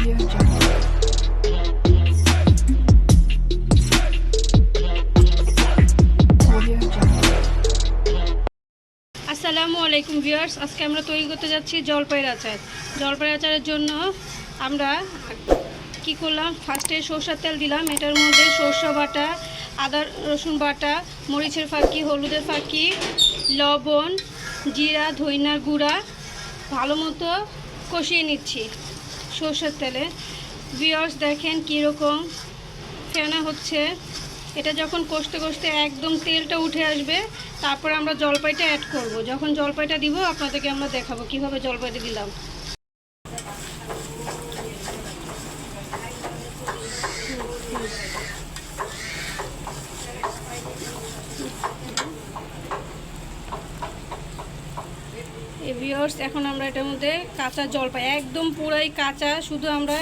আসসালামু আলাইকুম ভিউয়ার্স, আজকে আমরা তৈরি করতে যাচ্ছি জলপাইয়ের আচার। জলপাইয়ের আচারের জন্য আমরা কি করলাম, ফার্স্টে সরষের তেল দিলাম, এটার মধ্যে সরষে বাটা, আদা রসুন বাটা, মরিচের ফাঁকি, হলুদের ফাঁকি, লবণ, জিরা, ধইনার গুঁড়া ভালো মতো কষিয়ে নিচ্ছি সরষের তেলে। ভিউয়ার্স দেখেন কীরকম ফেনা হচ্ছে। এটা যখন কষতে কষতে একদম তেলটা উঠে আসবে, তারপরে আমরা জলপাইটা অ্যাড করব। যখন জলপাইটা দিব আপনাদেরকে আমরা দেখাবো কিভাবে জলপাইটা দিলাম। ভিউয়ার্স এখন আমরা এটার মধ্যে কাঁচা জলপাই, একদম পুরাই কাঁচা, শুধু আমরা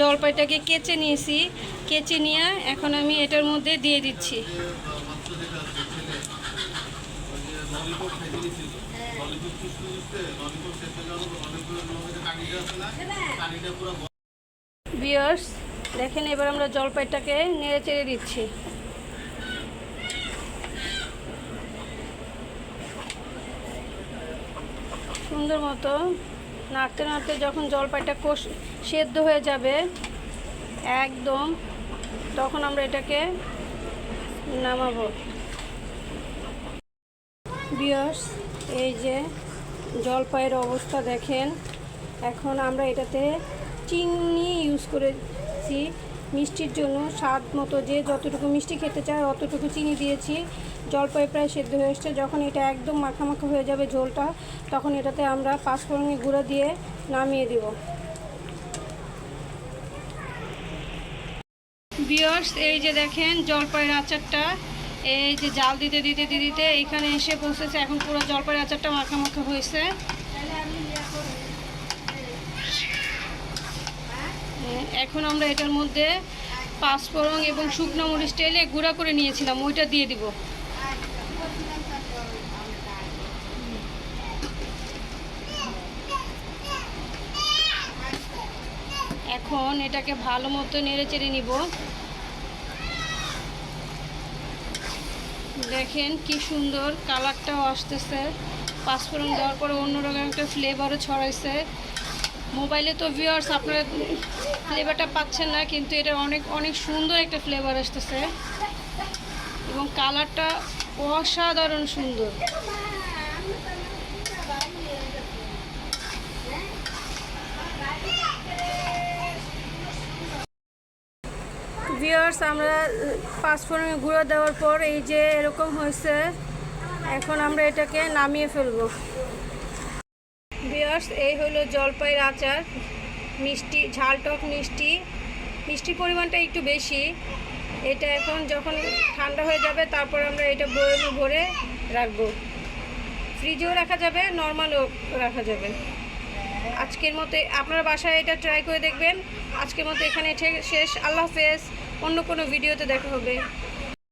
জলপাইটাকে কেচে নিয়েছি। কেচে নিয়ে এখন আমি এটার মধ্যে দিয়ে দিচ্ছি। ভিউয়ার্স দেখেন এবার আমরা জলপাইটাকে নেড়ে চেড়ে দিচ্ছি। সুন্দর মতো নাড়তে নাড়তে যখন জলপাইটা সেদ্ধ হয়ে যাবে একদম, তখন আমরা এটাকে নামাবো। ভিউয়ার্স এই যে জলপাইয়ের অবস্থা দেখেন। এখন আমরা এটাতে চিনি ইউজ করেছি মিষ্টির জন্য, স্বাদ মতো যে যতটুকু মিষ্টি খেতে চায় অতটুকু চিনি দিয়েছি। জলপাই প্রায় সেদ্ধ হয়ে এসছে, যখন এটা একদম মাখা মাখা হয়ে যাবে ঝোলটা, তখন এটাতে আমরা পাঁচফোড়নের গুঁড়া দিয়ে নামিয়ে দেব। ভিউয়ার্স এই যে দেখেন জলপাইয়ের আচারটা, এই যে জাল দিতে দিতে দিতে এখানে এসে পৌঁছেছে। এখন পুরো জলপাইয়ের আচারটা মাখা মাখা হয়েছে। এখন আমরা এটার মধ্যে পাঁচফোড়ন এবং শুকনো মরিচ টেলে গুঁড়া করে নিয়েছিলাম, ওইটা দিয়ে দিব। এখন এটাকে ভালো মতো নেড়ে চেড়ে নিব। দেখেন কি সুন্দর কালারটাও আসতেছে। পাঁচফোড়ন দেওয়ার পরে অন্যরকম একটা ফ্লেভারও ছড়াইছে। মোবাইলে তো ভিউয়ার্স আপনারা ফ্লেভারটা পাচ্ছেন না, কিন্তু এটা অনেক অনেক সুন্দর একটা ফ্লেভার আসতেছে এবং কালারটা অসাধারণ সুন্দর। ভিউয়ার্স আমরা পাঁচফোড়নের গুঁড়ো দেওয়ার পর এই যে এরকম হয়েছে। এখন আমরা এটাকে নামিয়ে ফেলবো। ভিউয়ার্স এই হলো জলপাইয়ের আচার, মিষ্টি, ঝালটক মিষ্টি, মিষ্টির পরিমাণটা একটু বেশি। এটা এখন যখন ঠান্ডা হয়ে যাবে তারপর আমরা এটা বয়মে ভরে রাখবো। ফ্রিজেও রাখা যাবে, নর্মালও রাখা যাবে। আজকের মতো আপনারা বাসায় এটা ট্রাই করে দেখবেন। আজকের মতো এখানে শেষ। আল্লাহ হাফেজ। অন্য কোনো ভিডিওতে দেখা হবে।